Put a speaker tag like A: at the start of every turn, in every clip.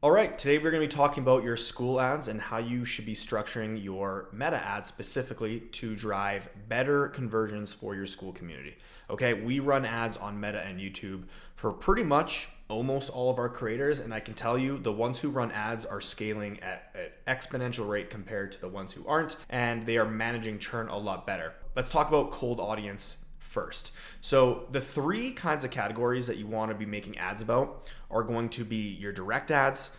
A: All right, today we're going to be talking about your Skool ads and how you should be structuring your meta ads specifically to drive better conversions for your Skool community. Okay, we run ads on Meta and YouTube for pretty much almost all of our creators, and I can tell you the ones who run ads are scaling at an exponential rate compared to the ones who aren't, and they are managing churn a lot better. Let's talk about cold audience first. So the three kinds of categories that you want to be making ads about are going to be your direct ads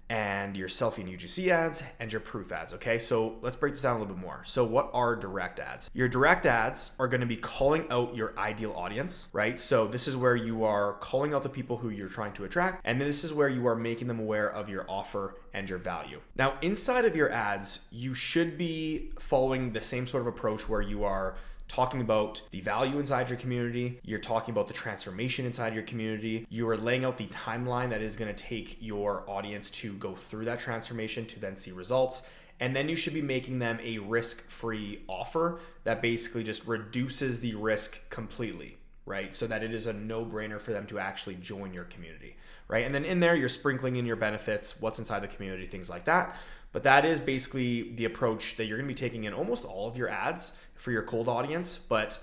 A: and your selfie and UGC ads and your proof ads. Okay, so let's break this down a little bit more. So what are direct ads? Your direct ads are going to be calling out your ideal audience, right? So this is where you are calling out the people who you're trying to attract, and this is where you are making them aware of your offer and your value. Now, inside of your ads, you should be following the same sort of approach where you are talking about the value inside your community, you're talking about the transformation inside your community, you are laying out the timeline that is going to take your audience to go through that transformation to then see results. And then you should be making them a risk-free offer that basically just reduces the risk completely, right? So that it is a no-brainer for them to actually join your community, right? And then in there, you're sprinkling in your benefits, what's inside the community, things like that. But that is basically the approach that you're going to be taking in almost all of your ads for your cold audience, but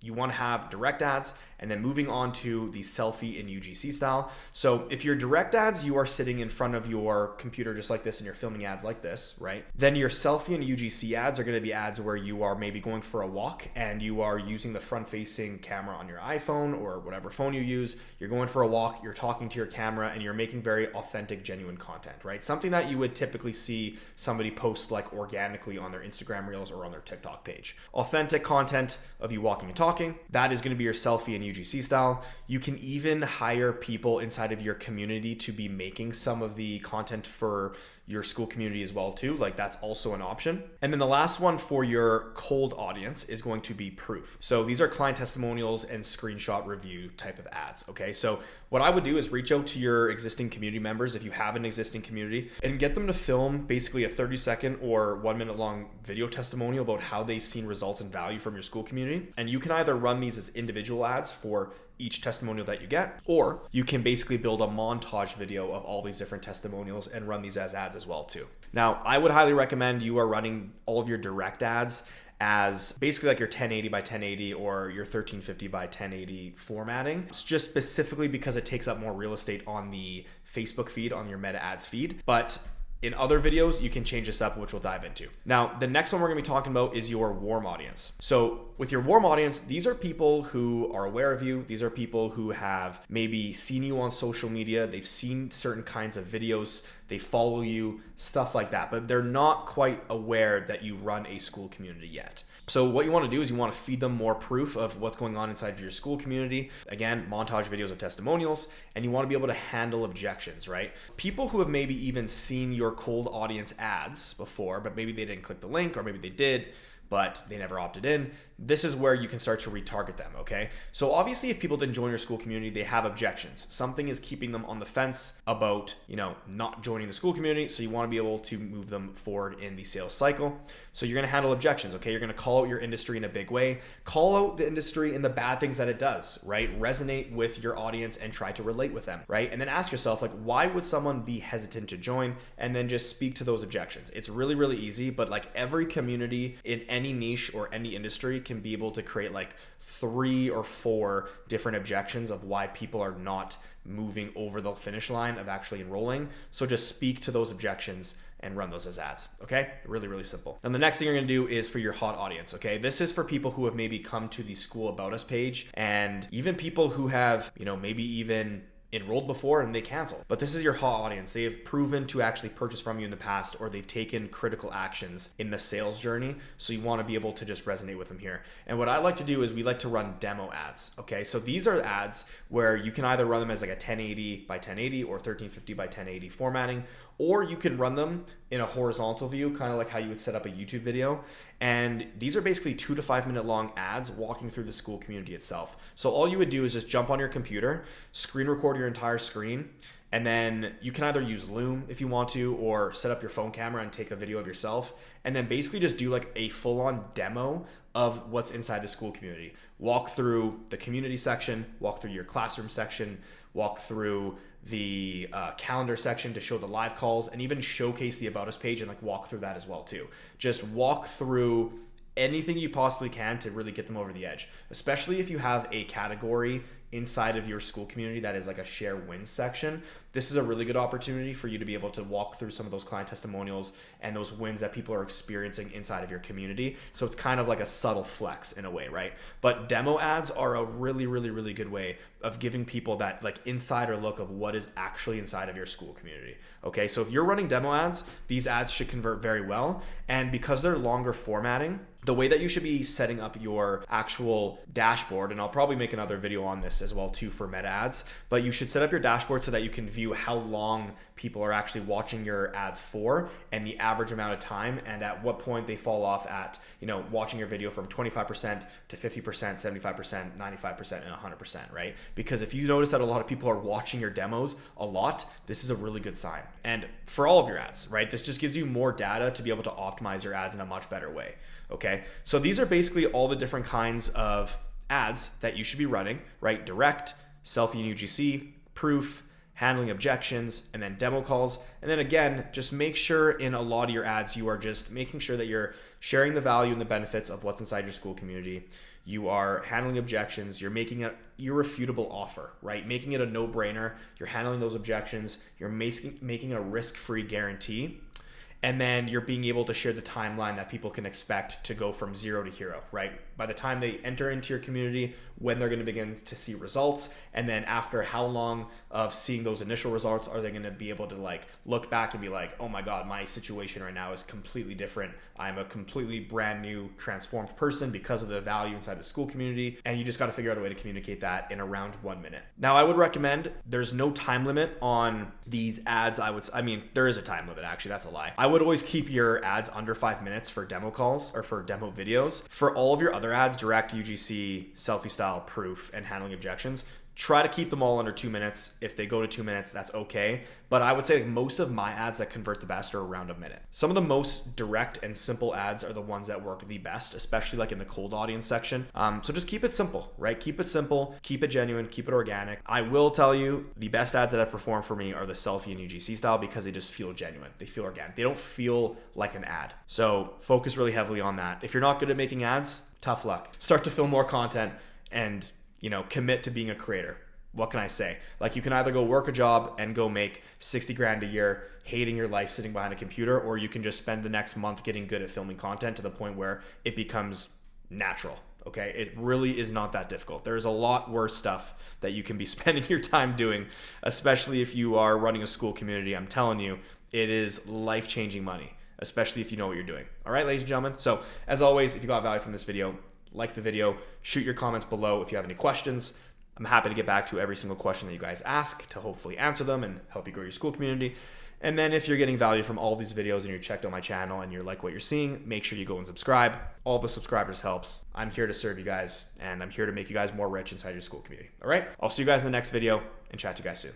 A: you want to have direct ads and then moving on to the selfie and UGC style. So if your direct ads, you are sitting in front of your computer just like this and you're filming ads like this, right? Then your selfie and UGC ads are going to be ads where you are maybe going for a walk and you are using the front facing camera on your iPhone or whatever phone you use. You're going for a walk, you're talking to your camera, and you're making very authentic, genuine content, right? Something that you would typically see somebody post like organically on their Instagram Reels or on their TikTok page. Authentic content of you walking and talking, that is going to be your selfie and UGC style. You can even hire people inside of your community to be making some of the content for your Skool community as well too. Like that's also an option. And then the last one for your cold audience is going to be proof. So these are client testimonials and screenshot review type of ads. Okay. So what I would do is reach out to your existing community members if you have an existing community and get them to film basically a 30-second or 1-minute long video testimonial about how they've seen results and value from your Skool community. And you can either run these as individual ads for each testimonial that you get, or you can basically build a montage video of all these different testimonials and run these as ads as well too. Now, I would highly recommend you are running all of your direct ads as basically like your 1080 by 1080 or your 1350 by 1080 formatting. It's just specifically because it takes up more real estate on the Facebook feed, on your meta ads feed. But in other videos, you can change this up, which we'll dive into. Now, the next one we're gonna be talking about is your warm audience. So with your warm audience, these are people who are aware of you. These are people who have maybe seen you on social media. They've seen certain kinds of videos. They follow you, stuff like that, but they're not quite aware that you run a Skool community yet. So what you want to do is you want to feed them more proof of what's going on inside of your Skool community. Again, montage videos of testimonials, and you want to be able to handle objections, right? People who have maybe even seen your cold audience ads before, but maybe they didn't click the link, or maybe they did, but they never opted in. This is where you can start to retarget them, okay? So obviously if people didn't join your Skool community, they have objections. Something is keeping them on the fence about, not joining the Skool community, so you wanna be able to move them forward in the sales cycle. So you're gonna handle objections, okay? You're gonna call out your industry in a big way. Call out the industry and the bad things that it does, right? Resonate with your audience and try to relate with them, right? And then ask yourself, like, why would someone be hesitant to join? And then just speak to those objections. It's really, really easy, but like every community in any niche or any industry can be able to create like 3 or 4 different objections of why people are not moving over the finish line of actually enrolling. So just speak to those objections and run those as ads, okay? Really, really simple. And the next thing you're gonna do is for your hot audience, okay? This is for people who have maybe come to the Skool About Us page, and even people who have, maybe even enrolled before and they canceled. But this is your hot audience. They have proven to actually purchase from you in the past, or they've taken critical actions in the sales journey. So you want to be able to just resonate with them here. And what I like to do is we like to run demo ads. Okay, so these are ads where you can either run them as like a 1080 by 1080 or 1350 by 1080 formatting, or you can run them in a horizontal view, kind of like how you would set up a YouTube video. And these are basically 2 to 5 minute long ads walking through the Skool community itself. So all you would do is just jump on your computer, screen record your entire screen, and then you can either use Loom if you want to, or set up your phone camera and take a video of yourself, and then basically just do like a full-on demo of what's inside the Skool community. Walk through the community section, walk through your classroom section, walk through the calendar section to show the live calls, and even showcase the About Us page and like walk through that as well too. Just walk through anything you possibly can to really get them over the edge, especially if you have a category inside of your Skool community that is like a share wins section. This is a really good opportunity for you to be able to walk through some of those client testimonials and those wins that people are experiencing inside of your community. So it's kind of like a subtle flex in a way, right? But demo ads are a really, really, really good way of giving people that like insider look of what is actually inside of your Skool community. Okay, so if you're running demo ads, these ads should convert very well. And because they're longer formatting, the way that you should be setting up your actual dashboard, and I'll probably make another video on this as well too for meta ads, but you should set up your dashboard so that you can view how long people are actually watching your ads for and the average amount of time, and at what point they fall off at, you know, watching your video from 25% to 50%, 75%, 95%, and 100%, right? Because if you notice that a lot of people are watching your demos a lot, this is a really good sign. And for all of your ads, right? This just gives you more data to be able to optimize your ads in a much better way. Okay, so these are basically all the different kinds of ads that you should be running, right? Direct, selfie and UGC, proof, handling objections, and then demo calls. And then again, just make sure in a lot of your ads, you are just making sure that you're sharing the value and the benefits of what's inside your Skool community. You are handling objections. You're making an irrefutable offer, right? Making it a no-brainer. You're handling those objections. You're making a risk-free guarantee. And then you're being able to share the timeline that people can expect to go from 0 to hero, right? By the time they enter into your community, when they're going to begin to see results, and then after how long of seeing those initial results are they going to be able to like look back and be like, oh my God, my situation right now is completely different. I'm a completely brand new transformed person because of the value inside the Skool community. And you just got to figure out a way to communicate that in around 1 minute. Now, I would recommend, there's no time limit on these ads. I mean, there is a time limit, actually, that's a lie. I would always keep your ads under 5 minutes for demo calls or for demo videos. For all of your other ads, direct, UGC, selfie style, proof, and handling objections, try to keep them all under 2 minutes. If they go to 2 minutes, that's okay. But I would say like most of my ads that convert the best are around a minute. Some of the most direct and simple ads are the ones that work the best, especially like in the cold audience section. So just keep it simple, right? Keep it simple, keep it genuine, keep it organic. I will tell you, the best ads that have performed for me are the selfie and UGC style because they just feel genuine. They feel organic. They don't feel like an ad. So focus really heavily on that. If you're not good at making ads, tough luck. Start to film more content and, you know, commit to being a creator. What can I say? Like, you can either go work a job and go make 60 grand a year hating your life sitting behind a computer, or you can just spend the next month getting good at filming content to the point where it becomes natural. Okay, it really is not that difficult. There's a lot worse stuff that you can be spending your time doing, especially if you are running a Skool community. I'm telling you, it is life-changing money, especially if you know what you're doing. All right, ladies and gentlemen. So as always, if you got value from this video, like the video, shoot your comments below if you have any questions. I'm happy to get back to every single question that you guys ask to hopefully answer them and help you grow your Skool community. And then if you're getting value from all of these videos and you're checked out my channel and you're like what you're seeing, make sure you go and subscribe. All the subscribers helps. I'm here to serve you guys, and I'm here to make you guys more rich inside your Skool community. All right, I'll see you guys in the next video and chat to you guys soon.